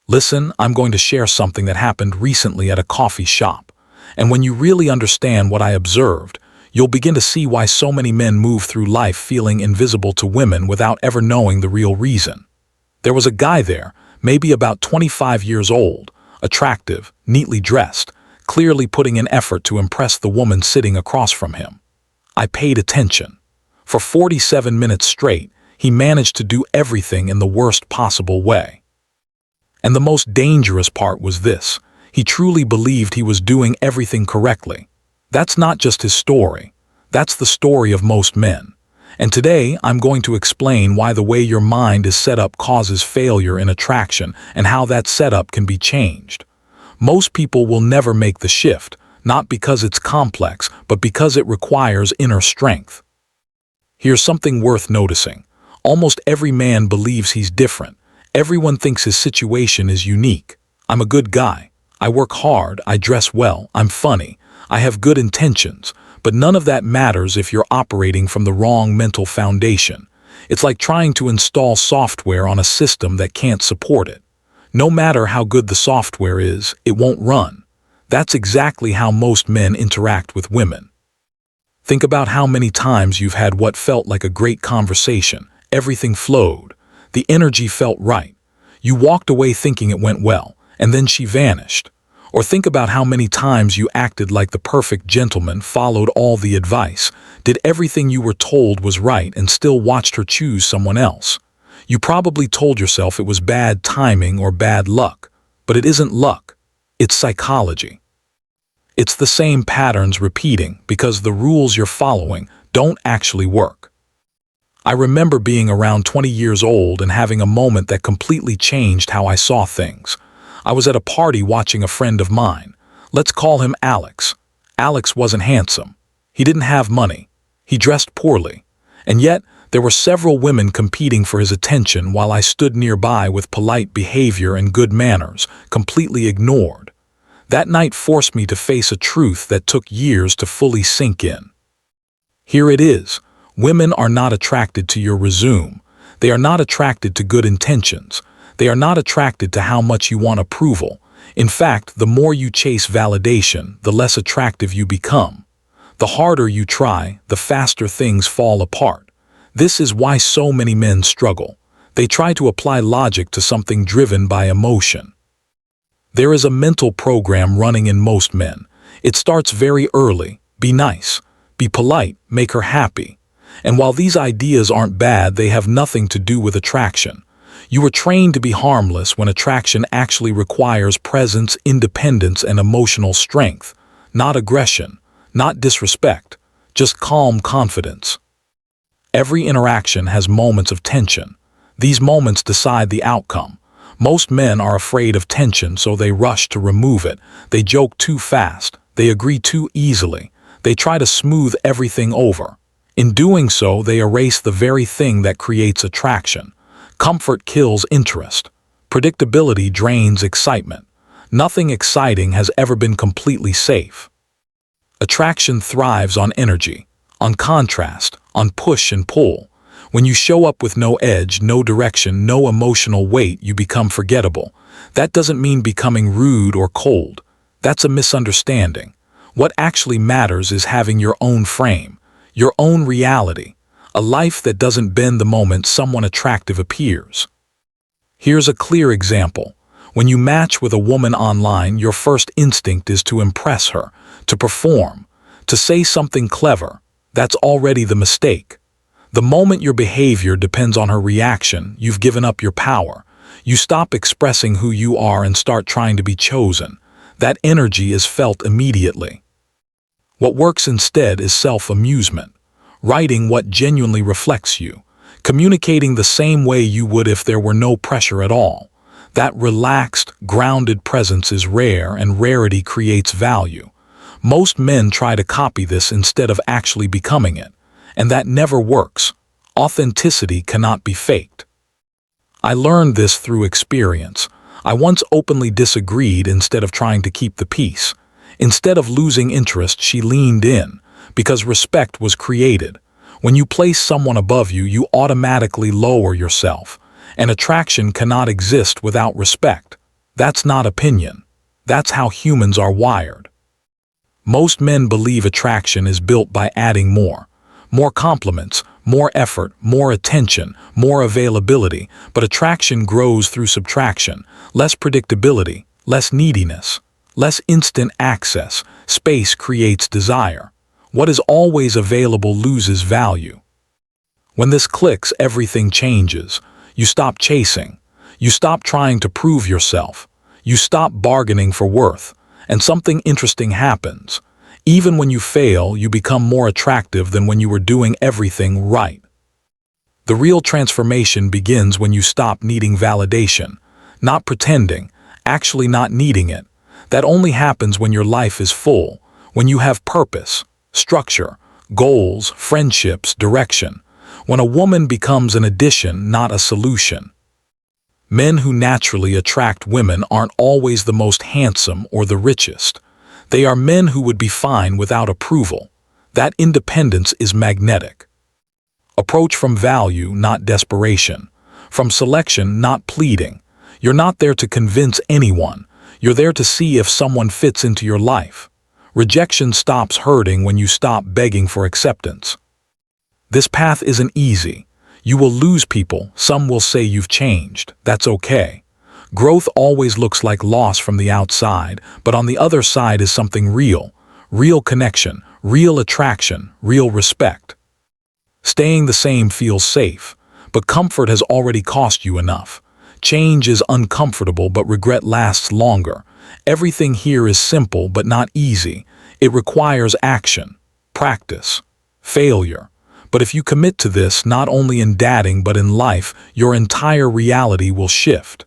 Listen, I'm going to share something that happened recently at a coffee shop. And when you really understand what I observed, you'll begin to see why so many men move through life feeling invisible to women without ever knowing the real reason. There was a guy there, maybe about 25 years old, attractive, neatly dressed, clearly putting in effort to impress the woman sitting across from him. I paid attention. For 47 minutes straight, he managed to do everything in the worst possible way. And the most dangerous part was this: he truly believed he was doing everything correctly. That's not just his story. That's the story of most men. And today, I'm going to explain why the way your mind is set up causes failure in attraction and how that setup can be changed. Most people will never make the shift, not because it's complex, but because it requires inner strength. Here's something worth noticing. Almost every man believes he's different. Everyone thinks his situation is unique. I'm a good guy. I work hard, I dress well, I'm funny, I have good intentions, but none of that matters if you're operating from the wrong mental foundation. It's like trying to install software on a system that can't support it. No matter how good the software is, it won't run. That's exactly how most men interact with women. Think about how many times you've had what felt like a great conversation. Everything flowed. The energy felt right. You walked away thinking it went well, and then she vanished. Or think about how many times you acted like the perfect gentleman, followed all the advice, did everything you were told was right, and still watched her choose someone else. You probably told yourself it was bad timing or bad luck, but it isn't luck. It's psychology. It's the same patterns repeating because the rules you're following don't actually work. I remember being around 20 years old and having a moment that completely changed how I saw things. I was at a party watching a friend of mine. Let's call him Alex. Alex wasn't handsome. He didn't have money. He dressed poorly. And yet, there were several women competing for his attention while I stood nearby with polite behavior and good manners, completely ignored. That night forced me to face a truth that took years to fully sink in. Here it is. Women are not attracted to your resume. They are not attracted to good intentions. They are not attracted to how much you want approval. In fact, the more you chase validation, the less attractive you become. The harder you try, the faster things fall apart. This is why so many men struggle. They try to apply logic to something driven by emotion. There is a mental program running in most men. It starts very early. Be nice. Be polite. Make her happy. And while these ideas aren't bad, they have nothing to do with attraction. You were trained to be harmless when attraction actually requires presence, independence, and emotional strength. Not aggression, not disrespect, just calm confidence. Every interaction has moments of tension. These moments decide the outcome. Most men are afraid of tension, so they rush to remove it. They joke too fast. They agree too easily. They try to smooth everything over. In doing so, they erase the very thing that creates attraction. Comfort kills interest. Predictability drains excitement. Nothing exciting has ever been completely safe. Attraction thrives on energy, on contrast, on push and pull. When you show up with no edge, no direction, no emotional weight, you become forgettable. That doesn't mean becoming rude or cold. That's a misunderstanding. What actually matters is having your own frame, your own reality, a life that doesn't bend the moment someone attractive appears. Here's a clear example. When you match with a woman online, your first instinct is to impress her, to perform, to say something clever. That's already the mistake. The moment your behavior depends on her reaction, you've given up your power. You stop expressing who you are and start trying to be chosen. That energy is felt immediately. What works instead is self-amusement, writing what genuinely reflects you, communicating the same way you would if there were no pressure at all. That relaxed, grounded presence is rare, and rarity creates value. Most men try to copy this instead of actually becoming it, and that never works. Authenticity cannot be faked. I learned this through experience. I once openly disagreed instead of trying to keep the peace. Instead of losing interest, she leaned in, because respect was created. When you place someone above you, you automatically lower yourself, and attraction cannot exist without respect. That's not opinion. That's how humans are wired. Most men believe attraction is built by adding more. More compliments, more effort, more attention, more availability, but attraction grows through subtraction, less predictability, less neediness, less instant access. Space creates desire. What is always available loses value. When this clicks, everything changes. You stop chasing. You stop trying to prove yourself. You stop bargaining for worth. And something interesting happens. Even when you fail, you become more attractive than when you were doing everything right. The real transformation begins when you stop needing validation. Not pretending, actually not needing it. That only happens when your life is full, when you have purpose, structure, goals, friendships, direction. When a woman becomes an addition, not a solution. Men who naturally attract women aren't always the most handsome or the richest. They are men who would be fine without approval. That independence is magnetic. Approach from value, not desperation. From selection, not pleading. You're not there to convince anyone. You're there to see if someone fits into your life. Rejection stops hurting when you stop begging for acceptance. This path isn't easy. You will lose people. Some will say you've changed. That's okay. Growth always looks like loss from the outside, but on the other side is something real. Real connection, real attraction, real respect. Staying the same feels safe, but comfort has already cost you enough. Change is uncomfortable, but regret lasts longer. Everything here is simple but not easy. It requires action, practice, failure. But if you commit to this, not only in dating but in life, your entire reality will shift.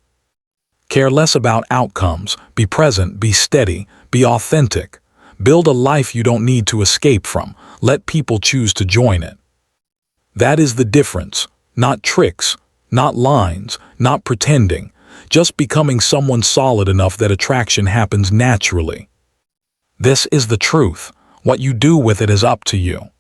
Care less about outcomes, be present, be steady, be authentic. Build a life you don't need to escape from. Let people choose to join it. That is the difference. Not tricks, not lines, not pretending. Just becoming someone solid enough that attraction happens naturally. This is the truth. What you do with it is up to you.